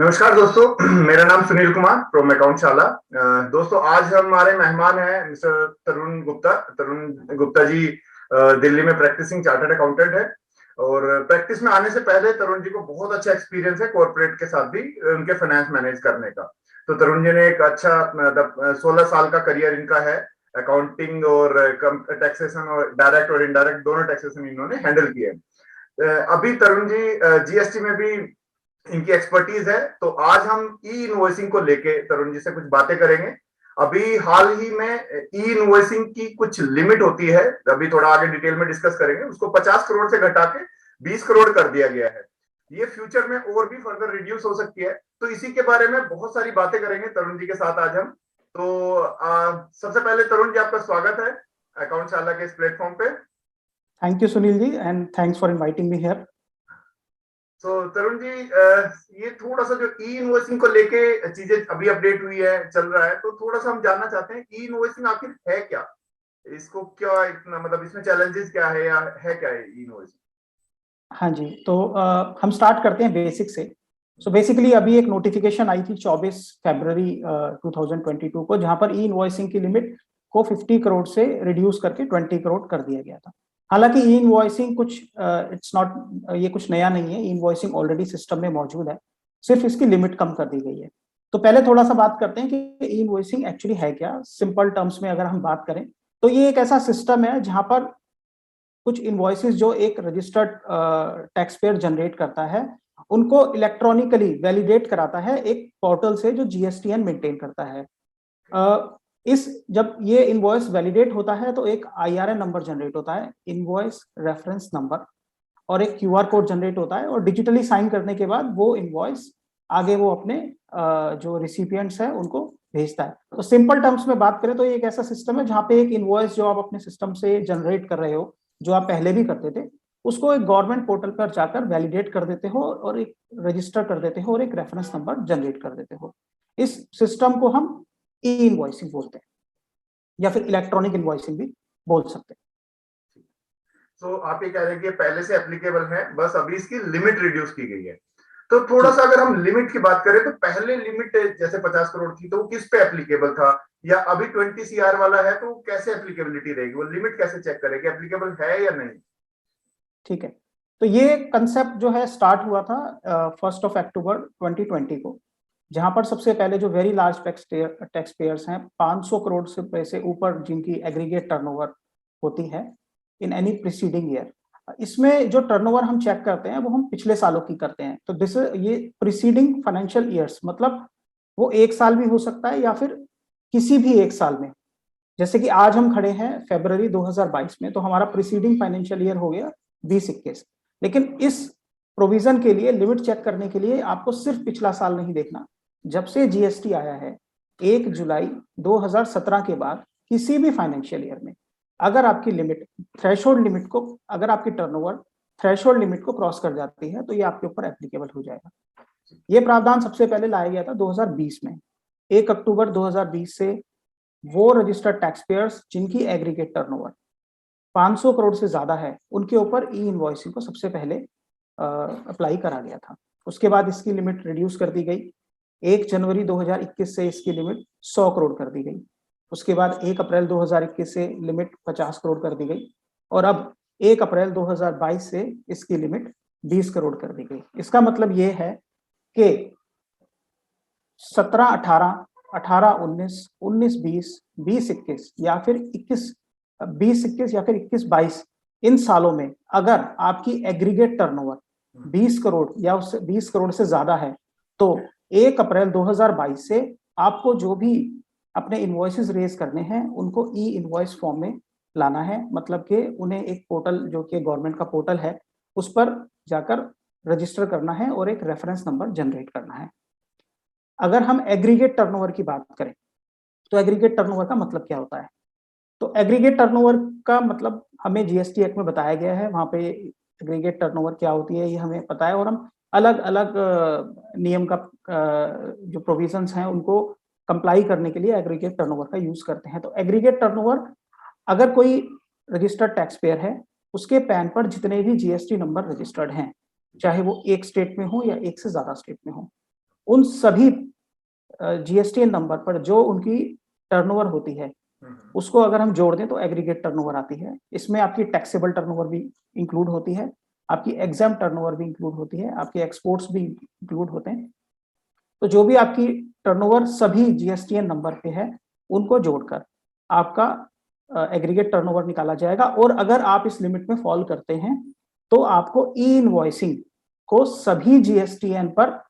नमस्कार दोस्तों, मेरा नाम सुनील कुमार फ्रॉम अकाउंटशाला। दोस्तों, आज हमारे मेहमान हैं मिस्टर तरुण गुप्ता। तरुण गुप्ता जी दिल्ली में प्रैक्टिसिंग चार्टर्ड अकाउंटेंट है और प्रैक्टिस में आने से पहले तरुण जी को बहुत अच्छा एक्सपीरियंस है कॉर्पोरेट के साथ भी उनके फाइनेंस मैनेज करने का। तो तरुण जी ने एक अच्छा 16 साल का करियर इनका है अकाउंटिंग और टैक्सेशन और डायरेक्ट और इनडायरेक्ट दोनों टैक्सेशन इन्होंने हैंडल किए। अभी तरुण जी जीएसटी में भी इनकी एक्सपर्टीज है। तो आज हम ई इनवॉइसिंग को लेके तरुण जी से कुछ बातें करेंगे। अभी हाल ही में ई इनवॉइसिंग की कुछ लिमिट होती है, अभी थोड़ा आगे डिटेल में डिस्कस करेंगे। उसको 50 करोड़ से घटा के 20 करोड़ कर दिया गया है। ये फ्यूचर में और भी फर्दर रिड्यूस हो सकती है। तो इसी के बारे में बहुत सारी बातें करेंगे तरुण जी के साथ आज हम। तो सबसे पहले तरुण जी, आपका स्वागत है अकाउंटशाला के इस प्लेटफॉर्म पे। Thank you Sunil ji, and thanks for inviting me here. तो तरुण जी, ये थोड़ा सा जो ई इनवॉइसिंग को लेके चीजें अभी अपडेट हुई है, चल रहा है, तो थोड़ा सा हम जानना चाहते हैं ई इनवॉइसिंग आखिर है क्या, इसको क्या इतना मतलब इसमें चैलेंजेस क्या है या है क्या है ई इनवॉइसिंग। हाँ जी, तो हम स्टार्ट करते हैं बेसिक से। सो बेसिकली अभी एक नोटिफिकेशन आई थी 24 फरवरी 2022 को, जहां पर ई इनवॉइसिंग की लिमिट को 50 करोड़ से रिड्यूस करके 20 करोड़ कर दिया गया था। हालांकि ई इनवॉइसिंग कुछ इट्स नॉट, ये कुछ नया नहीं है। ई इनवॉइसिंग ऑलरेडी सिस्टम में मौजूद है, सिर्फ इसकी लिमिट कम कर दी गई है। तो पहले थोड़ा सा बात करते हैं कि ई इनवॉइसिंग एक्चुअली है क्या। सिंपल टर्म्स में अगर हम बात करें तो ये एक ऐसा सिस्टम है जहां पर कुछ इनवॉइसेस जो एक रजिस्टर्ड टैक्स पेयर जनरेट करता है, उनको इलेक्ट्रॉनिकली वैलिडेट कराता है एक पोर्टल से जो जीएसटीएन मेंटेन करता है। इस जब ये इनवॉइस वैलिडेट होता है तो एक आईआरएन नंबर जनरेट होता है, इनवॉइस रेफरेंस नंबर, और एक क्यूआर कोड जनरेट होता है, और डिजिटली साइन करने के बाद वो इनवॉइस आगे वो अपने जो रिसिपिएंट्स है उनको भेजता है। तो सिंपल टर्म्स में बात करें तो ये एक ऐसा सिस्टम है जहाँ पे एक इनवॉइस जो आप अपने सिस्टम से जनरेट कर रहे हो, जो आप पहले भी करते थे, उसको एक गवर्नमेंट पोर्टल पर जाकर वैलिडेट कर देते हो और एक रजिस्टर कर देते हो और एक रेफरेंस नंबर जनरेट कर देते हो। इस सिस्टम को हम ई इनवॉइसिंग बोलते हैं, या फिर इलेक्ट्रॉनिक इनवॉइसिंग भी बोल सकते हैं। तो आप ये कह रहे हैं कि पहले से एप्लीकेबल है, बस अभी इसकी लिमिट रिड्यूस की गई है। तो थोड़ा सा अगर हम लिमिट की बात करें तो पहले लिमिट जैसे 50 करोड़ थी, तो वो किस पे एप्लीकेबल था, या अभी 20 सीआर वाला है तो कैसे एप्लीकेबिलिटी रहेगी, वो लिमिट कैसे चेक करेगी एप्लीकेबल है या नहीं। ठीक है, तो ये कंसेप्ट जो है स्टार्ट हुआ था 1 अक्टूबर 2020 को, जहां पर सबसे पहले जो वेरी लार्ज टैक्स पेयर्स हैं, 500 करोड़ से ऊपर जिनकी एग्रीगेट टर्नओवर होती है इन एनी प्रीसीडिंग ईयर। इसमें जो टर्नओवर हम चेक करते हैं वो हम पिछले सालों की करते हैं। तो दिस ये प्रीसीडिंग फाइनेंशियल ईयर्स, मतलब वो एक साल भी हो सकता है या फिर किसी भी एक साल में। जैसे कि आज हम खड़े हैं फरवरी 2022 में, तो हमारा प्रीसीडिंग फाइनेंशियल ईयर हो गया 2021। लेकिन इस प्रोविजन के लिए, लिमिट चेक करने के लिए, आपको सिर्फ पिछला साल नहीं देखना। जब से जीएसटी आया है 1 जुलाई 2017 के बाद, किसी भी फाइनेंशियल ईयर में अगर आपकी लिमिट थ्रेशोल्ड लिमिट को, अगर आपकी टर्नओवर थ्रेशोल्ड लिमिट को क्रॉस कर जाती है तो ये आपके ऊपर एप्लीकेबल हो जाएगा। ये प्रावधान सबसे पहले लाया गया था 2020 में। 1 अक्टूबर 2020 से वो रजिस्टर्ड टैक्स पेयर्स जिनकी एग्रीगेट टर्नओवर 500 करोड़ से ज्यादा है, उनके ऊपर ई इनवॉइसिंग को सबसे पहले अप्लाई करा गया था। उसके बाद इसकी लिमिट रिड्यूस कर दी गई। 1 जनवरी 2021 से इसकी लिमिट 100 करोड़ कर दी गई। उसके बाद 1 अप्रैल 2021 से लिमिट 50 करोड़ कर दी गई, और अब 1 अप्रैल 2022 से इसकी लिमिट 20 करोड़ कर दी गई। इसका मतलब ये है कि 17, 18, 18, 19, 19, 20, 20, 21 या फिर 21, 20, 21 या फिर 21, 22, इन सालों में अगर आपकी एग्रीगेट टर्नओवर 20 करोड़ या उससे 20 करोड़ से ज्यादा है, तो 1 अप्रैल 2022 से आपको जो भी अपने इनवॉइसेस रेज करने हैं उनको ई इनवॉइस फॉर्म में लाना है। मतलब कि उन्हें एक पोर्टल, जो कि गवर्नमेंट का पोर्टल है, उस पर जाकर रजिस्टर करना है और एक रेफरेंस नंबर जनरेट करना है। अगर हम एग्रीगेट टर्नओवर की बात करें तो एग्रीगेट टर्नओवर का मतलब क्या होता है? तो एग्रीगेट टर्नओवर का मतलब हमें जीएसटी एक्ट में बताया गया है। वहां पे एग्रीगेट टर्नओवर क्या होती है ये हमें पता है, और हम अलग अलग नियम का जो प्रोविजंस हैं उनको कंप्लाई करने के लिए एग्रीगेट टर्नओवर का यूज करते हैं। तो एग्रीगेट टर्नओवर, अगर कोई रजिस्टर्ड टैक्स पेयर है, उसके पैन पर जितने भी जीएसटी नंबर रजिस्टर्ड हैं, चाहे वो एक स्टेट में हो या एक से ज्यादा स्टेट में हो, उन सभी जीएसटीएन नंबर पर जो उनकी टर्नओवर होती है उसको अगर हम जोड़ दें तो एग्रीगेट टर्नओवर आती है। इसमें आपकी टैक्सेबल टर्नओवर भी इंक्लूड होती है, आपकी एग्जाम टर्नओवर भी इंक्लूड होती है, आपके एक्सपोर्ट्स भी इंक्लूड होते हैं। तो जो भी आपकी टर्नओवर सभी जीएसटीएन नंबर पे है उनको जोड़कर आपका एग्रीगेट टर्नओवर निकाला जाएगा। और अगर आप इस लिमिट में फॉल करते हैं तो आपको ई इनवॉइसिंग को सभी जीएसटीएन पर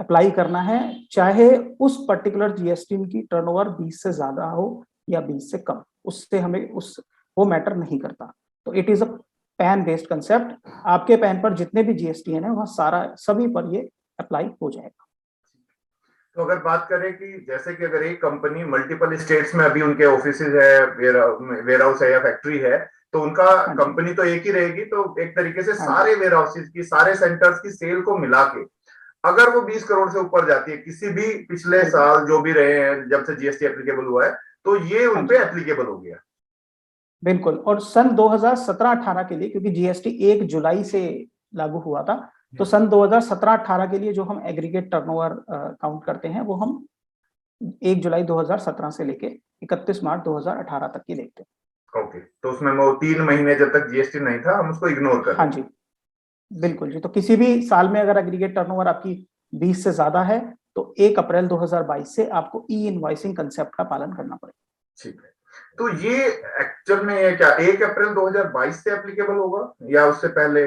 अप्लाई करना है, चाहे उस पर्टिकुलर जीएसटीएन की टर्नओवर 20 से ज्यादा हो या 20 से कम, उससे हमें वो मैटर नहीं करता। तो it is a pan based concept. आपके पैन पर जितने भी जीएसटीएन है वहां सभी पर ये अप्लाई हो जाएगा। तो अगर बात करें कि जैसे कि अगर एक कंपनी मल्टीपल स्टेट्स में अभी उनके ऑफिसेज है, वेयर हाउस है या फैक्ट्री है, तो उनका कंपनी तो एक ही रहेगी, तो एक तरीके से सारे वेयर हाउसेज की, सारे सेंटर्स की सेल को मिला के अगर वो 20 करोड़ से ऊपर जाती है किसी भी पिछले साल जो भी रहे हैं जब से जीएसटी एप्लीकेबल हुआ है, तो ये उनपे एप्लीकेबल हो गया। बिल्कुल। और सन 2017-18 के लिए, क्योंकि जीएसटी 1 जुलाई से लागू हुआ था, तो सन 2017-18 के लिए जो हम एग्रीगेट टर्नओवर काउंट करते हैं वो हम 1 जुलाई 2017 से लेके 31 मार्च 2018 तक की देखते हैं। ओके, तो उसमें वो 3 महीने जब तक जीएसटी नहीं था हम उसको इग्नोर कर। हाँ जी, बिल्कुल जी। तो किसी भी साल में अगर एग्रीगेट टर्नओवर आपकी 20 से ज्यादा है तो 1 अप्रैल 2022 से आपको ई इनवॉइसिंग कंसेप्ट का पालन करना पड़ेगा। ठीक है। तो ये एक्चुअल में ये क्या 1 अप्रैल 2022 से एप्लीकेबल होगा या उससे पहले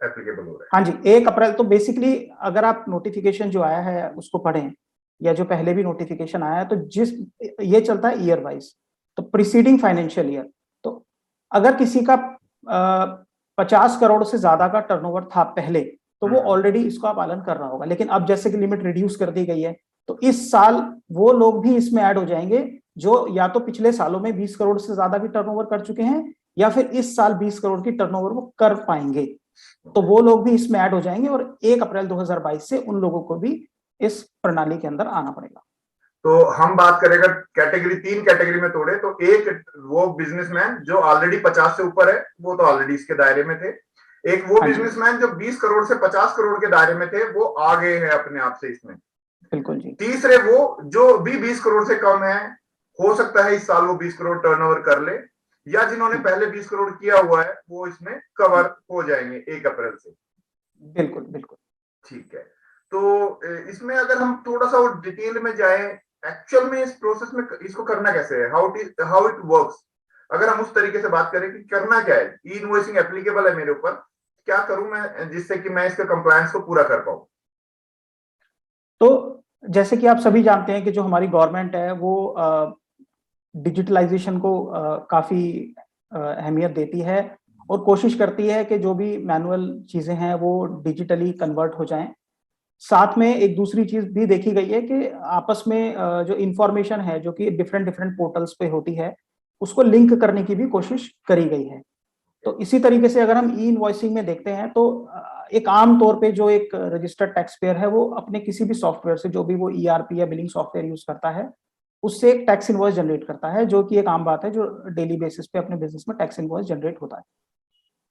एप्लीकेबल हो रहा है? हाँ जी, 1 अप्रैल। तो बेसिकली अगर आप नोटिफिकेशन जो आया है उसको पढ़ें या जो पहले भी नोटिफिकेशन आया है, तो ये चलता है ईयर वाइज, तो प्रीसीडिंग फाइनेंशियल ईयर। तो अगर किसी का 50 करोड़ से ज्यादा का टर्नओवर था पहले, तो वो ऑलरेडी इसका पालन कर रहा होगा। लेकिन अब जैसे कि लिमिट रिड्यूस कर दी गई है, तो इस साल वो लोग भी इसमें ऐड हो जाएंगे जो या तो पिछले सालों में 20 करोड़ से ज्यादा भी टर्नओवर कर चुके हैं या फिर इस साल 20 करोड़ की टर्नओवर वो कर पाएंगे। तो वो लोग भी इसमें ऐड हो जाएंगे और 1 अप्रैल 2022 से उन लोगों को भी इस प्रणाली के अंदर आना पड़ेगा। तो हम बात करेंगे कैटेगरी, 3 कैटेगरी में तोड़े तो एक वो बिजनेसमैन जो ऑलरेडी 50 से ऊपर है, वो तो ऑलरेडी इसके दायरे में थे। एक वो बिजनेसमैन जो 20 करोड़ से 50 करोड़ के दायरे में थे, वो आ गए हैं अपने आप से इसमें। बिल्कुल जी। तीसरे वो जो भी 20 करोड़ से कम है, हो सकता है इस साल वो 20 करोड़ टर्नओवर कर ले, या जिन्होंने पहले 20 करोड़ किया हुआ है वो इसमें कवर हो जाएंगे 1 अप्रैल से। बिल्कुल बिल्कुल। ठीक है। तो इसमें अगर हम थोड़ा सा और डिटेल में जाएं, एक्चुअल में इस प्रोसेस में इसको करना कैसे है, हाउ इट वर्क्स, अगर हम उस तरीके से बात करें कि करना क्या है, ई इनवॉइसिंग एप्लीकेबल है मेरे ऊपर, क्या करूं मैं जिससे कि मैं इसके कंप्लायंस को पूरा कर पाऊं? तो जैसे कि आप सभी जानते हैं कि जो हमारी गवर्नमेंट है वो डिजिटलाइजेशन को काफी अहमियत देती है और कोशिश करती है कि जो भी मैनुअल चीजें हैं वो डिजिटली कन्वर्ट हो जाएं। साथ में एक दूसरी चीज भी देखी गई है कि आपस में जो इंफॉर्मेशन है जो कि डिफरेंट डिफरेंट पोर्टल्स पे होती है उसको लिंक करने की भी कोशिश करी गई है। तो इसी तरीके से अगर हम ई इनवॉइसिंग में देखते हैं तो एक आम तौर पे जो एक रजिस्टर्ड टैक्स पेयर है वो अपने किसी भी सॉफ्टवेयर से, जो भी वो ईआरपी या बिलिंग सॉफ्टवेयर यूज करता है, उससे एक टैक्स इनवॉइस जनरेट करता है, जो कि एक आम बात है जो डेली बेसिस पे अपने बिजनेस में टैक्स इनवॉइस जनरेट होता है।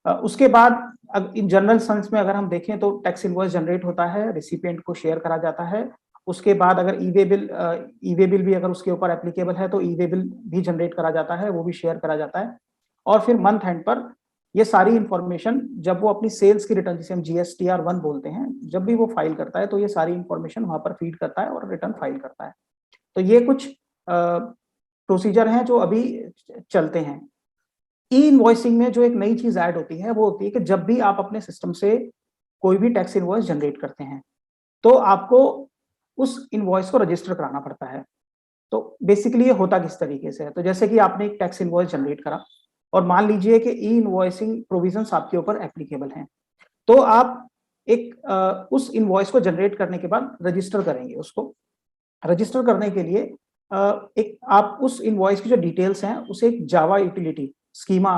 उसके बाद इन जनरल सेंस में अगर हम देखें तो टैक्स इनवॉइस जनरेट होता है, रिसिपिएंट को शेयर करा जाता है। उसके बाद अगर ई वे बिल भी अगर उसके ऊपर एप्लीकेबल है तो ई वे बिल भी जनरेट करा जाता है, वो भी शेयर करा जाता है। और फिर मंथ एंड पर ये सारी इंफॉर्मेशन जब वो अपनी सेल्स की रिटर्न, जिसे हम जीएसटीआर 1 बोलते हैं, जब भी वो फाइल करता है तो ये सारी इंफॉर्मेशन वहां पर फीड करता है और रिटर्न फाइल करता है। तो ये कुछ प्रोसीजर हैं जो अभी चलते हैं। ई इनवॉइसिंग में जो एक नई चीज ऐड होती है वो होती है कि जब भी आप अपने सिस्टम से कोई भी टैक्स इनवॉइस जनरेट करते हैं तो आपको उस इनवॉइस को रजिस्टर कराना पड़ता है। तो बेसिकली ये होता किस तरीके से है, तो जैसे कि आपने एक टैक्स इनवॉइस जनरेट करा और मान लीजिए कि ई इनवॉइसिंग प्रोविजंस आपके ऊपर एप्लीकेबल हैं, तो आप एक उस इनवॉइस को जनरेट करने के बाद रजिस्टर करेंगे। उसको रजिस्टर करने के लिए एक आप उस इनवॉइस की जो डिटेल्स हैं उसे एक जावा यूटिलिटी स्कीमा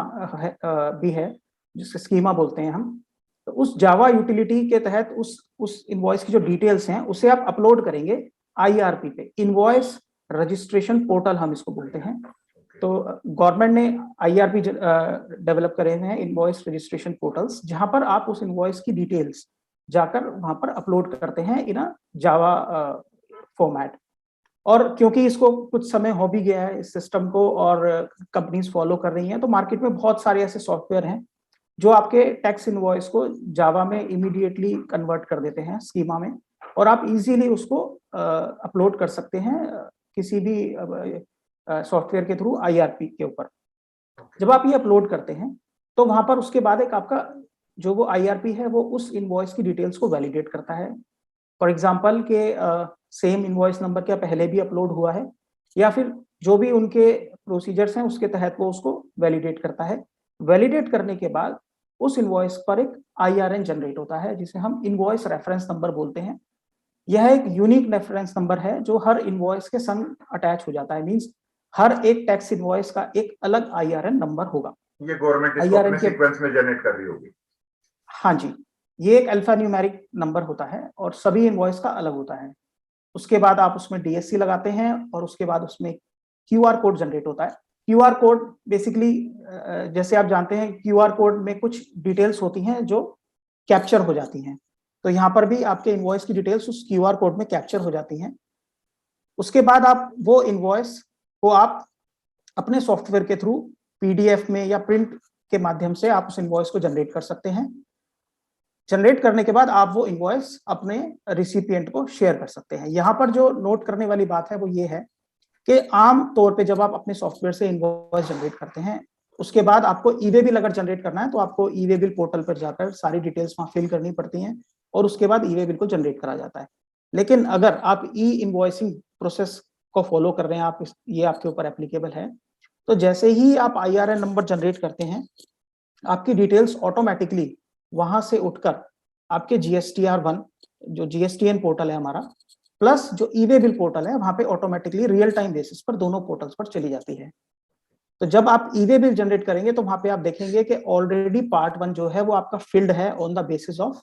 भी है जिसे स्कीमा बोलते हैं हम, तो उस जावा यूटिलिटी के तहत उस इनवॉइस की जो डिटेल्स हैं उसे आप अपलोड करेंगे आईआरपी पे, इनवॉइस रजिस्ट्रेशन पोर्टल हम इसको बोलते हैं। तो गवर्नमेंट ने आईआरपी डेवलप करे हुए हैं, इनवॉइस रजिस्ट्रेशन पोर्टल्स, जहां पर आप उस इनवॉइस की डिटेल्स जाकर वहां पर अपलोड करते हैं इन अ जावा फॉर्मेट। और क्योंकि इसको कुछ समय हो भी गया है इस सिस्टम को और कंपनीज फॉलो कर रही हैं, तो मार्केट में बहुत सारे ऐसे सॉफ्टवेयर हैं जो आपके टैक्स इनवॉइस को जावा में इमीडिएटली कन्वर्ट कर देते हैं स्कीमा में, और आप इजीली उसको अपलोड कर सकते हैं किसी भी सॉफ्टवेयर के थ्रू आईआरपी के ऊपर। जब आप ये अपलोड करते हैं तो वहां पर उसके बाद एक आपका जो वो आईआरपी है वो उस इनवॉइस की डिटेल्स को वैलिडेट करता है। फॉर एग्जांपल के सेम इनवॉइस नंबर क्या पहले भी अपलोड हुआ है, या फिर जो भी उनके प्रोसीजर्स हैं उसके तहत वो उसको वैलिडेट करता है। वैलिडेट करने के बाद उस इनवॉइस पर एक आईआरएन जनरेट होता है जिसे हम इनवॉइस रेफरेंस नंबर बोलते हैं। यह एक यूनिक रेफरेंस नंबर है जो हर इनवॉइस के संग अटैच हो जाता है, मींस हर एक टैक्स इनवॉइस का एक अलग आईआरएन नंबर होगा। ये गवर्नमेंट इसको अपने सीक्वेंस में जनरेट कर रही होगी। हाँ जी, ये एक अल्फा न्यूमेरिक नंबर होता है और सभी इनवॉइस का अलग होता है। उसके बाद आप उसमें डीएससी लगाते हैं और उसके बाद उसमें क्यूआर कोड जनरेट होता है। क्यूआर कोड बेसिकली जैसे आप जानते हैं क्यूआर कोड में कुछ डिटेल्स होती हैं जो कैप्चर हो जाती हैं, तो यहाँ पर भी आपके इनवॉइस की डिटेल्स उस क्यूआर कोड में कैप्चर हो जाती हैं। उसके बाद आप वो इनवॉइस को आप अपने सॉफ्टवेयर के थ्रू पीडीएफ में या प्रिंट के माध्यम से आप उस इनवॉइस को जनरेट कर सकते हैं। जनरेट करने के बाद आप वो इनवॉइस अपने रिसिपिएंट को शेयर कर सकते हैं। यहाँ पर जो नोट करने वाली बात है वो ये है कि आम तौर पे जब आप अपने सॉफ्टवेयर से इनवॉइस जनरेट करते हैं उसके बाद आपको ई-वे बिल अगर जनरेट करना है तो आपको ई-वे बिल पोर्टल पर जाकर सारी डिटेल्स वहां फिल करनी पड़ती हैं और उसके बाद ई-वे बिल को जनरेट करा जाता है। लेकिन अगर आप ई इनवॉइसिंग प्रोसेस को फॉलो कर रहे हैं, आप ये आपके ऊपर एप्लीकेबल है, तो जैसे ही आप आईआरएन नंबर जनरेट करते हैं आपकी डिटेल्स ऑटोमेटिकली वहां से उठकर आपके GSTR1 जो GSTN पोर्टल है हमारा प्लस जो ई-वे बिल पोर्टल है वहां पे ऑटोमेटिकली रियल टाइम बेसिस पर दोनों पोर्टल्स पर चली जाती है। तो जब आप ई-वे बिल जनरेट करेंगे तो वहां पे आप देखेंगे कि ऑलरेडी पार्ट 1 जो है वो आपका फिल्ड है ऑन द बेसिस ऑफ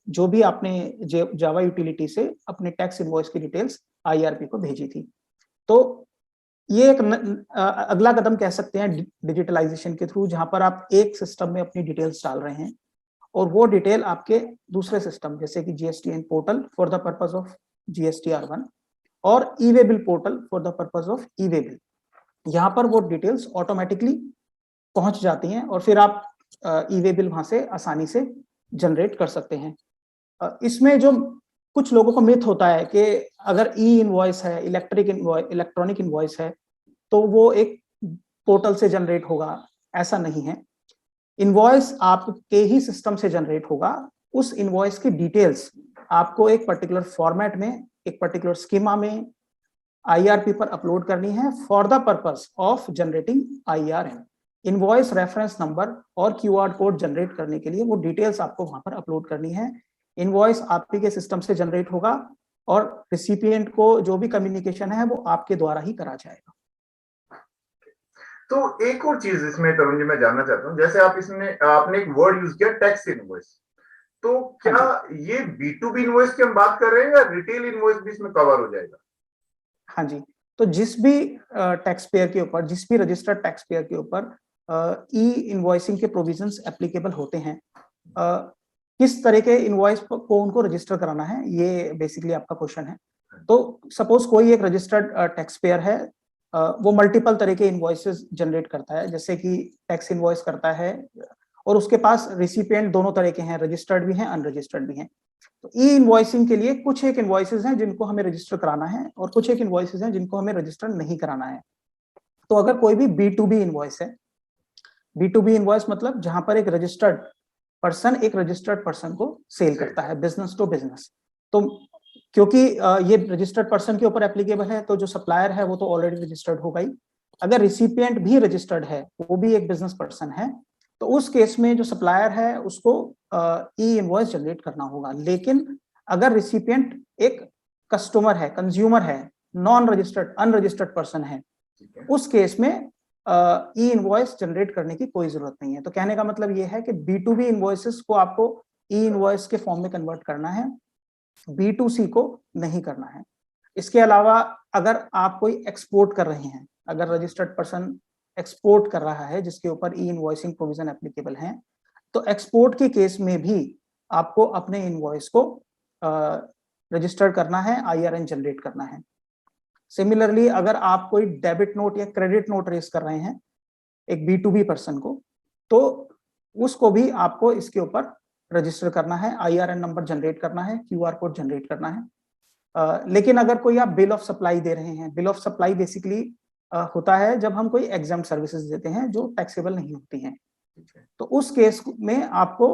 जो भी आपने जावा यूटिलिटी से अपने टैक्स इनवॉइस की डिटेल्स आईआरपी को भेजी थी। तो ये एक अगला कदम कह सकते हैं डिजिटलाइजेशन के थ्रू, जहां पर आप एक सिस्टम में अपनी डिटेल्स डाल रहे हैं और वो डिटेल आपके दूसरे सिस्टम जैसे कि GSTN portal for the purpose of GSTR1 और e-way bill portal for the purpose of e-way bill, यहाँ पर वो डिटेल्स ऑटोमेटिकली पहुंच जाती हैं और फिर आप ई-वे बिल वहां से आसानी से जनरेट कर सकते हैं। इसमें जो कुछ लोगों को मिथ होता है कि अगर ई इनवॉइस है, इलेक्ट्रॉनिक इनवॉइस है तो वो एक पोर्टल से जनरेट होगा, ऐसा नहीं है। इनवॉइस आपके ही सिस्टम से जनरेट होगा। उस इनवॉइस की डिटेल्स आपको एक पर्टिकुलर फॉर्मेट में, एक पर्टिकुलर स्कीमा में आईआरपी पर अपलोड करनी है for the purpose of generating IRN. Invoice reference number और क्यूआर कोड जनरेट करने के लिए वो डिटेल्स आपको वहां पर अपलोड करनी है। इनवॉइस आपके के सिस्टम से जनरेट होगा और रिसिपिएंट को जो भी कम्युनिकेशन है वो आपके द्वारा ही करा जाएगा। तो एक और चीज इसमें तरुण जी मैं जानना चाहता हूँ, जैसे आपने एक वर्ड यूज किया टैक्स इनवॉइस, तो क्या ये B2B इनवॉइस की हम बात कर रहे हैं या रिटेल इनवॉइस भी इसमें कवर हो जाएगा? हाँ जी, तो जिस भी टैक्स पेयर के ऊपर, जिस भी रजिस्टर्ड टैक्स पेयर के ऊपर ई इनवॉइसिंग के प्रोविजंस एप्लीकेबल होते हैं, किस तरह के इनवॉइस को उनको रजिस्टर कराना है, ये बेसिकली आपका क्वेश्चन है। तो सपोज कोई एक रजिस्टर्ड टैक्स पेयर है, वो मल्टीपल तरह के इनवॉइसेस जनरेट करता है, जैसे कि टैक्स इनवॉइस करता है और उसके पास रिसिपिएंट दोनों तरह के हैं, रजिस्टर्ड भी हैं, अनरजिस्टर्ड भी हैं। तो ई इनवॉइसिंग के लिए कुछ एक इनवॉइसेस हैं जिनको हमें रजिस्टर कराना है और कुछ एक इनवॉइसेस हैं जिनको हमें रजिस्टर नहीं कराना है। तो अगर कोई भी B2B इनवॉइस है, B2B इनवॉइस मतलब जहां पर एक रजिस्टर्ड पर्सन को सेल करता है, बिजनेस टू बिजनेस। तो क्योंकि ये रजिस्टर्ड पर्सन के ऊपर एप्लीकेबल है तो जो सप्लायर है वो तो ऑलरेडी रजिस्टर्ड होगा ही। अगर रिसिपिएंट भी रजिस्टर्ड है, वो भी एक बिजनेस पर्सन है, तो उस केस में जो सप्लायर है उसको ई इनवॉइस जनरेट करना होगा। लेकिन अगर रिसिपिएंट एक कस्टमर है, कंज्यूमर है, नॉन रजिस्टर्ड अनरजिस्टर्ड पर्सन है, उस केस में ई इनवॉइस जनरेट करने की कोई जरूरत नहीं है। तो कहने का मतलब ये है कि B2B इनवॉइसेस को आपको ई इनवॉइस के फॉर्म में कन्वर्ट करना है, B2C को नहीं करना है। इसके अलावा अगर आप कोई एक्सपोर्ट कर रहे हैं, अगर रजिस्टर्ड पर्सन एक्सपोर्ट कर रहा है जिसके ऊपर ई इनवॉइसिंग प्रोविजन एप्लीकेबल हैं, तो एक्सपोर्ट के केस में भी आपको अपने इनवॉइस को रजिस्टर करना है, IRN जनरेट करना है। सिमिलरली अगर आप कोई डेबिट नोट या क्रेडिट नोट रेस कर रहे हैं एक B2B पर्सन को, तो उसको भी आपको इसके ऊपर रजिस्टर करना है, IRN नंबर जनरेट करना है, QR कोड जनरेट करना है। लेकिन अगर कोई आप बिल ऑफ सप्लाई दे रहे हैं, बिल ऑफ सप्लाई बेसिकली होता है जब हम कोई एग्जाम्प्ट सर्विसेज देते हैं जो टैक्सेबल नहीं होती हैं, तो उस केस में आपको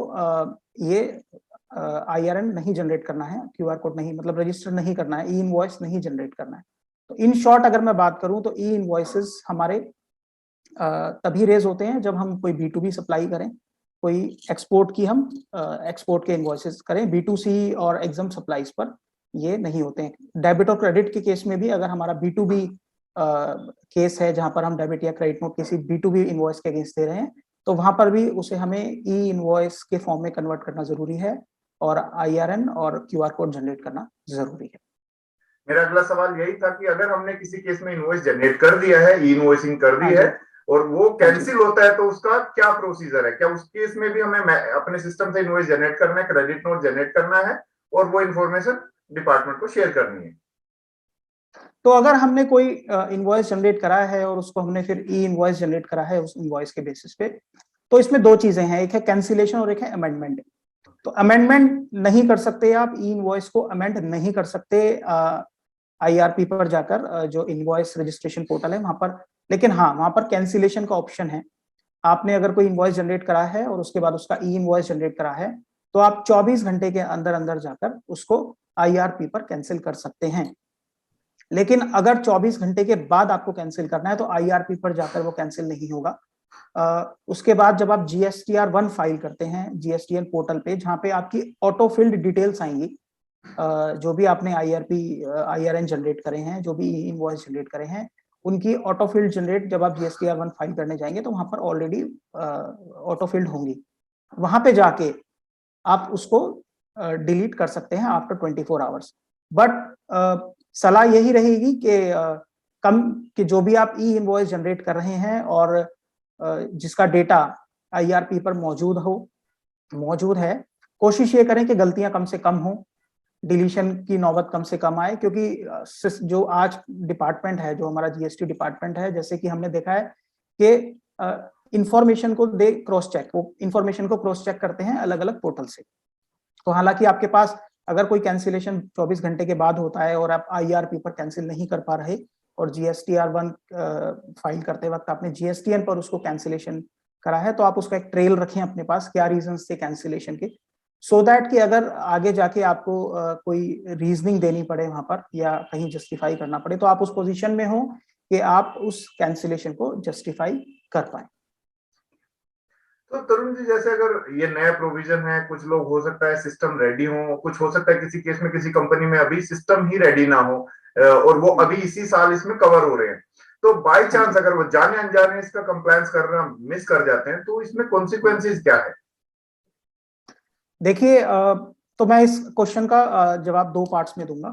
ये IRN नहीं जनरेट करना है, QR कोड नहीं, मतलब रजिस्टर नहीं करना है, ई इनवॉइस नहीं जनरेट करना है। तो इन शॉर्ट अगर मैं बात करूं तो ई इनवॉइसेस हमारे तभी रेज होते हैं जब हम कोई B2B सप्लाई करें, कोई एक्सपोर्ट की हम एक्सपोर्ट के इनवॉइसेस करें। B2C और एग्जाम सप्लाईज पर ये नहीं होते हैं। डेबिट और क्रेडिट के केस में भी अगर हमारा B2B केस है जहां पर हम डेबिट या क्रेडिट नोट किसी B2B इनवॉइस के अगेंस्ट दे रहे हैं, तो वहां पर भी उसे हमें ई इनवॉइस के फॉर्म में कन्वर्ट करना जरूरी है और IRN और QR कोड जनरेट करना जरूरी है। मेरा अगला सवाल यही था कि अगर हमने किसी केस में इनवॉइस जनरेट कर दिया है, ई इनवॉइसिंग कर दी है और वो कैंसिल होता है, तो उसका क्या प्रोसीजर है? क्या उस केस में भी हमें अपने सिस्टम से इनवॉइस जनरेट करना है, क्रेडिट नोट जनरेट करना है और वो इन्फॉर्मेशन डिपार्टमेंट को शेयर करनी है? तो अगर हमने कोई इनवॉइस जनरेट करा है और उसको हमने फिर ई इनवॉइस जनरेट करा है उस इनवॉइस के बेसिस पे, तो इसमें दो चीजें हैं, एक है कैंसिलेशन और एक है अमेंडमेंट। तो अमेंडमेंट नहीं कर सकते आप, ई इनवॉइस को अमेंड नहीं कर सकते IRP पर जाकर, जो इनवॉइस रजिस्ट्रेशन पोर्टल है वहां पर। लेकिन हाँ, वहां पर कैंसिलेशन का ऑप्शन है। आपने अगर कोई इनवॉइस जनरेट करा है और उसके बाद उसका ई इनवॉइस जनरेट करा है, तो आप 24 घंटे के अंदर अंदर जाकर उसको IRP पर कैंसिल कर सकते हैं। लेकिन अगर 24 घंटे के बाद आपको कैंसिल करना है तो IRP पर जाकर वो कैंसिल नहीं होगा। उसके बाद जब आप GSTR1 फाइल करते हैं GSTN पोर्टल पे, जहां पे आपकी ऑटो फिल्ड डिटेल्स आएंगी, जो भी आपने IRN जनरेट करे हैं, जो भी इनवॉइस जनरेट करे हैं, उनकी ऑटो फील्ड जनरेट जब आप GSTR1 फाइल करने जाएंगे तो वहां पर ऑलरेडी ऑटो फील्ड होंगी। वहां पे जाके आप उसको डिलीट कर सकते हैं आफ्टर 24 आवर्स। बट सलाह यही रहेगी कि कम कि जो भी आप ई इनवॉइस जनरेट कर रहे हैं और जिसका डेटा IRP पर मौजूद है, कोशिश ये करें कि गलतियां कम से कम हो, डिलीशन की नौबत कम से कम आए। क्योंकि जो आज डिपार्टमेंट है, जो हमारा GST डिपार्टमेंट है, जैसे कि हमने देखा है कि इंफॉर्मेशन को दे क्रॉस चेक, वो इंफॉर्मेशन को क्रॉस चेक करते हैं अलग अलग पोर्टल से। तो हालांकि आपके पास अगर कोई कैंसिलेशन 24 घंटे के बाद होता है और आप IRP पर कैंसिल नहीं कर पा रहे और GSTR1 फाइल करते वक्त आपने GSTN पर उसको कैंसिलेशन करा है, तो आप उसका एक ट्रेल रखें अपने पास, क्या रीजंस थे कैंसिलेशन के, सो दैट कि अगर आगे जाके आपको कोई रीजनिंग देनी पड़े वहां पर या कहीं जस्टिफाई करना पड़े, तो आप उस पोजीशन में हो कि आप उस कैंसिलेशन को जस्टिफाई कर पाए। तो तरुण जी, जैसे अगर ये नया प्रोविजन है, कुछ लोग हो सकता है सिस्टम रेडी हो, कुछ हो सकता है किसी केस में किसी कंपनी में अभी सिस्टम ही रेडी ना हो और वो अभी इसी साल इसमें कवर हो रहे हैं, तो बाय चांस अगर वो जाने अनजाने इसका कंप्लायंस करना मिस कर जाते हैं, तो इसमें कॉन्सिक्वेंसेस क्या है? देखिए, तो मैं इस क्वेश्चन का जवाब दो पार्ट्स में दूंगा।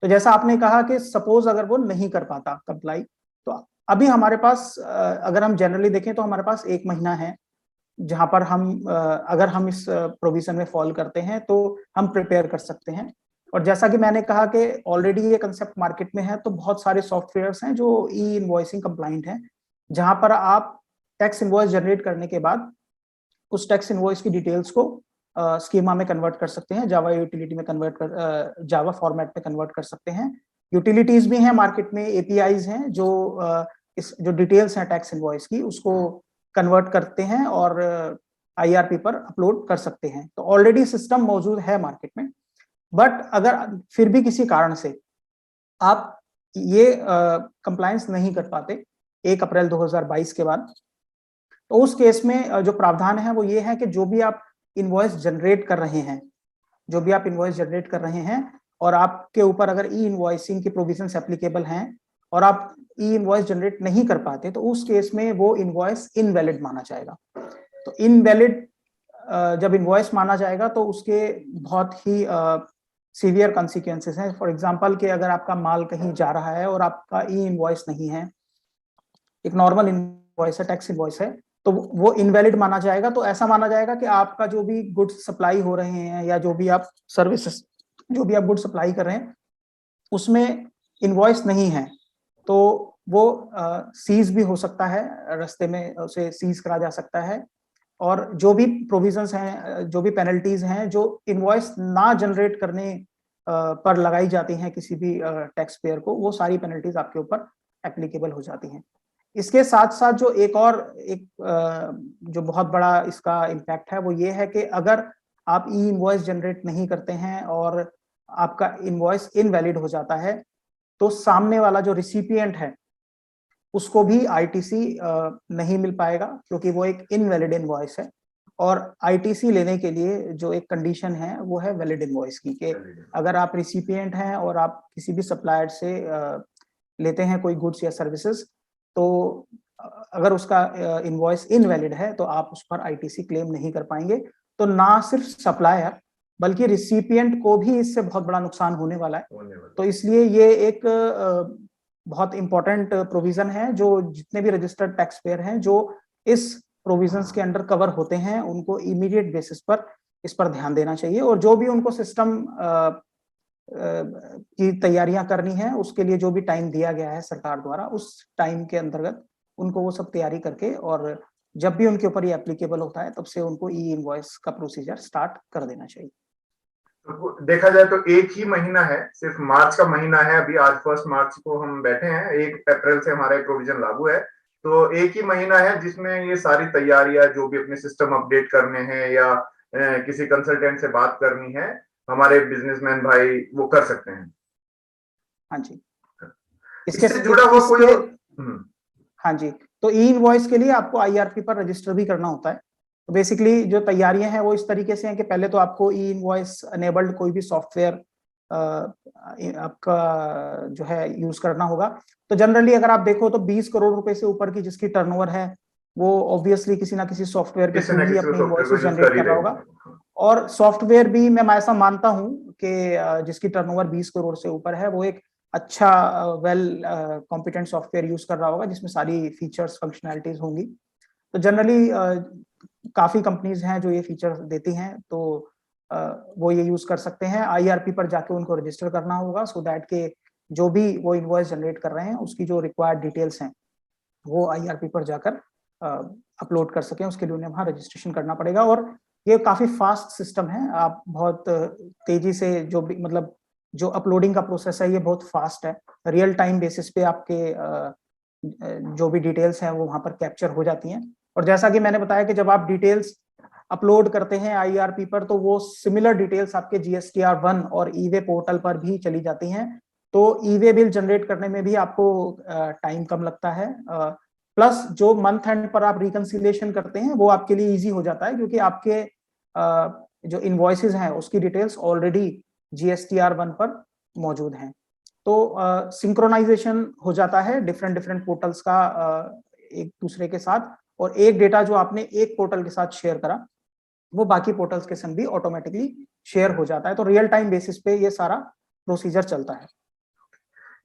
तो जैसा आपने कहा कि सपोज अगर वो नहीं कर पाता कंप्लाई, तो अभी हमारे पास अगर हम जनरली देखें तो हमारे पास 1 महीना है जहां पर हम अगर हम इस प्रोविजन में फॉल करते हैं तो हम प्रिपेयर कर सकते हैं। और जैसा कि मैंने कहा कि ऑलरेडी ये कंसेप्ट मार्केट में है, तो बहुत सारे सॉफ्टवेयर्स हैं जो ई इनवॉइसिंग कंप्लाइंट हैं, जहां पर आप टैक्स इनवॉइस जनरेट करने के बाद उस टैक्स इनवॉइस की डिटेल्स को स्कीमा में कन्वर्ट कर सकते हैं, जावा यूटिलिटी में कन्वर्ट कर जावा फॉर्मेट में कन्वर्ट कर सकते हैं। यूटिलिटीज भी हैं मार्केट में, APIs हैं जो इस जो डिटेल्स हैं टैक्स इनवॉइस की उसको कन्वर्ट करते हैं और IRP पर अपलोड कर सकते हैं। तो ऑलरेडी सिस्टम मौजूद है मार्केट में। बट अगर फिर भी किसी कारण से आप ये कंप्लायंस नहीं कर पाते 1 अप्रैल 2022 के बाद, तो उस केस में जो प्रावधान है वो ये है कि जो भी आप इनवॉइस जनरेट कर रहे हैं और आपके ऊपर अगर ई इनवॉइसिंग की प्रोविजंस एप्लीकेबल हैं और आप ई इनवॉइस जनरेट नहीं कर पाते, तो उस केस में वो इनवॉइस इनवैलिड माना जाएगा। तो इनवैलिड जब इनवॉइस माना जाएगा तो उसके बहुत ही सीवियर कॉन्सिक्वेंसेस हैं। फॉर एग्जांपल कि अगर आपका माल कहीं जा रहा है और आपका ई इनवॉइस नहीं है, एक नॉर्मल इनवॉइस है, टैक्स इनवॉइस है, तो वो इनवैलिड माना जाएगा। तो ऐसा माना जाएगा कि आपका जो भी गुड्स सप्लाई हो रहे हैं या जो भी आप सर्विसेज, जो भी आप गुड्स सप्लाई कर रहे हैं, उसमें इनवॉइस नहीं है, तो वो सीज भी हो सकता है, रास्ते में उसे सीज करा जा सकता है। और जो भी प्रोविजंस हैं, जो भी पेनल्टीज हैं जो इनवॉइस ना जनरेट करने पर लगाई जाती हैं किसी भी टैक्स पेयर को, वो सारी पेनल्टीज आपके ऊपर एप्लीकेबल हो जाती हैं। इसके साथ साथ जो एक जो बहुत बड़ा इसका इम्पैक्ट है वो ये है कि अगर आप ई इनवॉइस जनरेट नहीं करते हैं और आपका इनवॉइस इनवैलिड हो जाता है, तो सामने वाला जो रिसिपिएंट है उसको भी आईटीसी नहीं मिल पाएगा, क्योंकि वो एक इनवैलिड इनवॉइस है। और आईटीसी लेने के लिए जो एक कंडीशन है वो है वैलिड इनवॉइस की, कि अगर आप रिसिपिएंट हैं और आप किसी भी सप्लायर से लेते हैं कोई गुड्स या सर्विसेज, तो अगर उसका इनवॉइस इनवैलिड है तो आप उस पर आईटीसी क्लेम नहीं कर पाएंगे। तो ना सिर्फ सप्लायर बल्कि रिसिपिएंट को भी इससे बहुत बड़ा नुकसान होने वाला है। तो इसलिए ये एक बहुत इंपॉर्टेंट प्रोविजन है, जो जितने भी रजिस्टर्ड टैक्स पेयर हैं जो इस प्रोविजंस के अंडर कवर होते हैं, उनको इमीडिएट बेसिस पर इस पर ध्यान देना चाहिए। और जो भी उनको सिस्टम की तैयारियां करनी है, उसके लिए जो भी टाइम दिया गया है सरकार द्वारा, उस टाइम के अंतर्गत उनको वो सब तैयारी करके, और जब भी उनके ऊपर ये एप्लीकेबल होता है तब से उनको ई इनवॉइस का प्रोसीजर स्टार्ट कर देना चाहिए। तो देखा जाए तो एक ही महीना है, सिर्फ मार्च का महीना है अभी। आज 1 मार्च को हम बैठे हैं, 1 अप्रैल से हमारा प्रोविजन लागू है। तो एक ही महीना है जिसमें ये सारी तैयारियां, जो भी अपने सिस्टम अपडेट करने हैं या किसी कंसल्टेंट से बात करनी है, हमारे बिजनेसमैन भाई वो कर सकते हैं। हाँ जी। इससे जुड़ा हुआ कोई हाँ जी, तो ई इनवॉइस के लिए आपको आईआरपी पर रजिस्टर भी करना होता है। तो बेसिकली जो तैयारियां हैं वो इस तरीके से हैं कि पहले तो आपको ई इनवॉइस अनेबल्ड कोई भी सॉफ्टवेयर आपका जो है यूज करना होगा। तो जनरली अगर आप देखो तो 20 करोड़ रुपए से ऊपर की जिसकी टर्नओवर है, वो ऑब्वियसली किसी ना किसी सॉफ्टवेयर के थ्रू ही अपने इनवॉइसेस जनरेट कर रहा होगा। और सॉफ्टवेयर भी मैं ऐसा मानता हूं कि जिसकी टर्नओवर 20 करोड़ से ऊपर है, वो एक अच्छा वेल कॉम्पिटेंट सॉफ्टवेयर यूज कर रहा होगा जिसमें सारी फीचर्स फंक्शनैलिटीज होंगी। तो जनरली काफी कंपनीज हैं जो ये फीचर देती हैं, तो वो ये यूज कर सकते हैं। आईआरपी पर जाके उनको रजिस्टर करना होगा, सो दैट के जो भी वो इनवॉइस जनरेट कर रहे हैं उसकी जो रिक्वायर्ड डिटेल्स हैं वो आईआरपी पर जाकर अपलोड कर सकें। उसके लिए उन्हें वहां रजिस्ट्रेशन करना पड़ेगा। और ये काफी फास्ट सिस्टम है, आप बहुत तेजी से जो भी मतलब जो अपलोडिंग का प्रोसेस है ये बहुत फास्ट है। रियल टाइम बेसिस पे आपके जो भी डिटेल्स हैं वो वहां पर कैप्चर हो जाती हैं। और जैसा कि मैंने बताया कि जब आप डिटेल्स अपलोड करते हैं आईआरपी पर, तो वो सिमिलर डिटेल्स आपके जीएसटीआर 1 और ईवे पोर्टल पर भी चली जाती हैं। तो ईवे बिल जनरेट करने में भी आपको टाइम कम लगता है। प्लस जो मंथ एंड पर आप रिकंसिलिएशन करते हैं वो आपके लिए इजी हो जाता है, क्योंकि आपके जो इनवॉइसेस हैं उसकी डिटेल्स ऑलरेडी जीएसटीआर 1 पर मौजूद हैं। तो सिंक्रोनाइजेशन हो जाता है डिफरेंट पोर्टल्स का एक दूसरे के साथ, और एक डेटा जो आपने एक पोर्टल के साथ शेयर करा वो बाकी पोर्टल्स के संग भी ऑटोमेटिकली शेयर हो जाता है। तो रियल टाइम बेसिस पे ये सारा प्रोसीजर चलता है।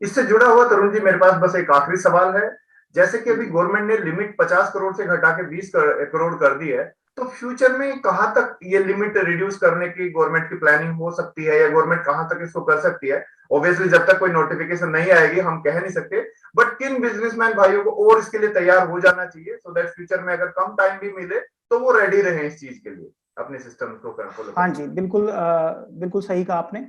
इससे जुड़ा हुआ तरुण जी, मेरे पास बस एक आखिरी सवाल है। जैसे कि अभी गवर्नमेंट ने लिमिट 50 करोड़ से घटा के 20 करोड़ कर दी है, तो फ्यूचर में कहां तक ये लिमिट रिड्यूस करने की गवर्नमेंट की प्लानिंग हो सकती है, या गवर्नमेंट कहां तक इसको कर सकती है? ऑब्वियसली जब तक कोई नोटिफिकेशन नहीं आएगी हम कह नहीं सकते, बट किन बिजनेसमैन भाइयों को और इसके लिए तैयार हो जाना चाहिए, सो दैट फ्यूचर में अगर कम टाइम भी मिले तो वो रेडी रहे इस चीज के लिए, अपने सिस्टम को फॉलो। हाँ जी, बिल्कुल बिल्कुल सही कहा आपने।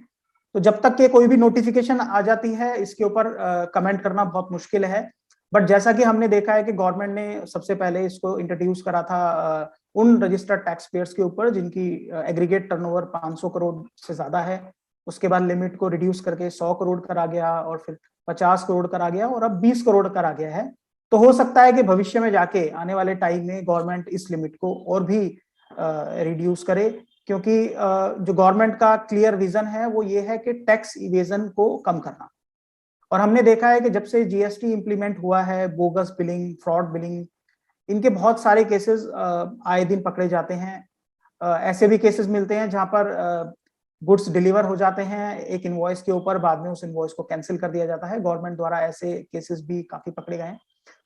तो जब तक के कोई भी नोटिफिकेशन आ जाती है इसके ऊपर कमेंट करना बहुत मुश्किल है। बट जैसा कि हमने देखा है कि गवर्नमेंट ने सबसे पहले इसको इंट्रोड्यूस करा था उन रजिस्टर्ड टैक्स पेयर्स के ऊपर जिनकी एग्रीगेट टर्नओवर 500 करोड़ से ज्यादा है। उसके बाद लिमिट को रिड्यूस करके 100 करोड़ करा गया, और फिर 50 करोड़ करा गया, और अब 20 करोड़ करा गया है। तो हो सकता है कि भविष्य में जाके आने वाले टाइम में गवर्नमेंट इस लिमिट को और भी रिड्यूस करे, क्योंकि जो गवर्नमेंट का क्लियर विजन है वो ये है कि टैक्स इवेजन को कम करना। और हमने देखा है कि जब से जीएसटी इंप्लीमेंट हुआ है, बोगस बिलिंग, फ्रॉड बिलिंग, इनके बहुत सारे केसेस आए दिन पकड़े जाते हैं। ऐसे भी केसेस मिलते हैं जहां पर गुड्स डिलीवर हो जाते हैं एक इनवॉइस के ऊपर, बाद में उस इनवॉइस को कैंसिल कर दिया जाता है। गवर्नमेंट द्वारा ऐसे केसेस भी काफी पकड़े गए हैं।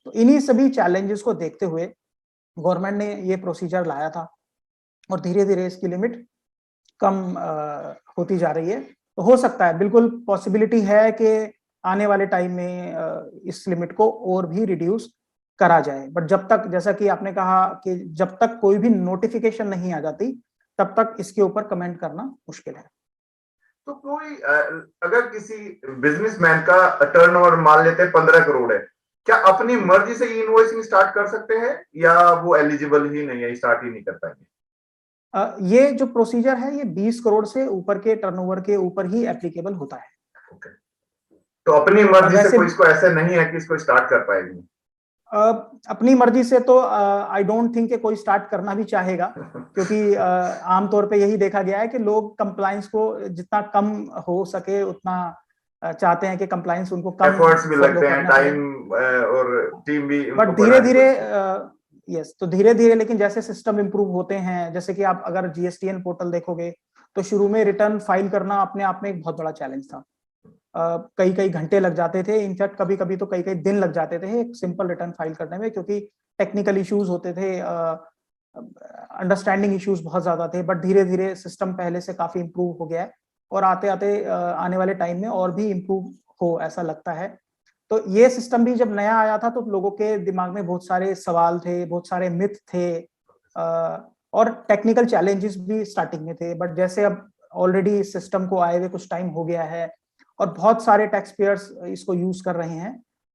तो इन्हीं सभी चैलेंजेस को देखते हुए गवर्नमेंट ने ये प्रोसीजर लाया था और धीरे धीरे इसकी लिमिट कम होती जा रही है। तो हो सकता है, बिल्कुल पॉसिबिलिटी है कि आने वाले टाइम में इस लिमिट को और भी रिड्यूस करा जाए, बट जब तक, जैसा कि आपने कहा कि जब तक कोई भी नोटिफिकेशन नहीं आ जाती तब तक इसके ऊपर कमेंट करना मुश्किल है। तो कोई अगर किसी बिजनेसमैन का टर्नओवर मान लेते हैं 15 करोड़ है, क्या अपनी मर्जी से इनवॉइसिंग स्टार्ट कर सकते हैं या वो एलिजिबल ही नहीं है, स्टार्ट ही नहीं कर पाएंगे? ये जो प्रोसीजर है ये 20 करोड़ से ऊपर के टर्नओवर के ऊपर ही एप्लीकेबल होता है। Okay. तो अपनी मर्जी से कोई इसको ऐसे नहीं है कि इसको स्टार्ट कर पाएगी? अपनी मर्जी से तो आई डोंट थिंक कि कोई स्टार्ट करना भी चाहेगा, क्योंकि आमतौर पे यही देखा गया है कि लोग कंप्लायंस को जितना कम हो सके उतना चाहते हैं कि कंप्लायंस उनको कम, एफर्ट्स भी लगते हैं, टाइम और टीम भी, बट धीरे धीरे यस, तो धीरे धीरे लेकिन जैसे सिस्टम इंप्रूव होते हैं, जैसे कि आप अगर जीएसटीएन पोर्टल देखोगे तो शुरू में रिटर्न फाइल करना अपने आप में एक बहुत बड़ा चैलेंज था। कई कई घंटे लग जाते थे, इनफैक्ट कभी कभी तो कई कई दिन लग जाते थे एक सिंपल रिटर्न फाइल करने में, क्योंकि टेक्निकल इश्यूज होते थे, अंडरस्टैंडिंग इश्यूज बहुत ज्यादा थे। बट धीरे धीरे सिस्टम पहले से काफी इंप्रूव हो गया है और आते आते आने वाले टाइम में और भी इंप्रूव हो, ऐसा लगता है। तो ये सिस्टम भी जब नया आया था तो लोगों के दिमाग में बहुत सारे सवाल थे, बहुत सारे मिथ थे, और टेक्निकल चैलेंजेस भी स्टार्टिंग में थे। बट जैसे अब ऑलरेडी सिस्टम को आए हुए कुछ टाइम हो गया है और बहुत सारे टैक्स पेयर्स इसको यूज कर रहे हैं,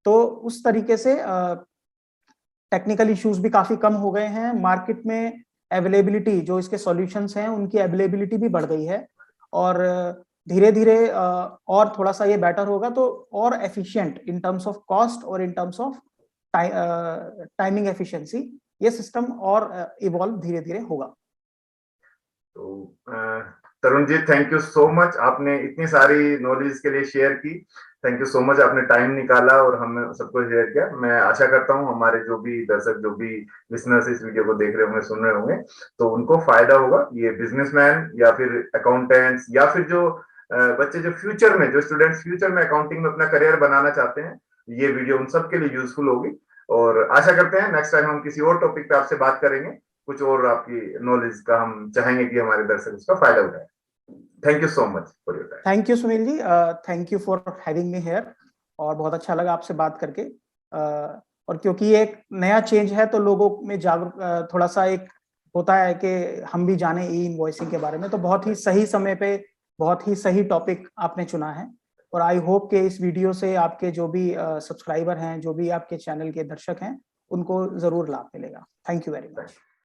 तो उस तरीके से टेक्निकल इश्यूज भी काफी कम हो गए हैं। मार्केट में अवेलेबिलिटी, जो इसके सॉल्यूशंस हैं उनकी अवेलेबिलिटी भी बढ़ गई है, और धीरे धीरे और थोड़ा सा ये बेटर होगा तो और efficient in terms of cost और in terms of timing efficiency ये सिस्टम और इवॉल्व धीरे धीरे होगा। तो Tarun ji, thank you so much, आपने इतनी सारी नॉलेज के लिए शेयर की। थैंक यू सो मच, आपने टाइम निकाला और हमें सबको शेयर किया। मैं आशा करता हूँ हमारे जो भी दर्शक, जो भी लिसनर्स इस वीडियो को देख रहे होंगे, सुन रहे होंगे, तो उनको फायदा होगा। ये बिजनेसमैन या फिर अकाउंटेंट्स या फिर जो बच्चे जो फ्यूचर में, जो स्टूडेंट्स फ्यूचर में अकाउंटिंग में अपना करियर बनाना चाहते हैं, ये वीडियो उन सबके लिए यूजफुल होगी। और आशा करते हैं नेक्स्ट टाइम हम किसी और टॉपिक पे आपसे बात करेंगे, कुछ और आपकी नॉलेज का हम चाहेंगे कि हमारे दर्शक उसका फायदा उठाएं। Thank you so much for your time. Thank you Sunil ji, thank you for having me here, और बहुत अच्छा लगा आपसे बात करके। और क्योंकि ये एक नया चेंज है तो लोगों में जागरूक थोड़ा सा एक होता है कि हम भी जाने ई इनवॉइसिंग के बारे में, तो बहुत ही सही समय पे बहुत ही सही टॉपिक आपने चुना है। और आई होप कि इस वीडियो से आपके जो भी सब्सक्राइबर हैं, जो भी आपके चैनल के दर्शक हैं, उनको जरूर लाभ मिलेगा। Thank you very much.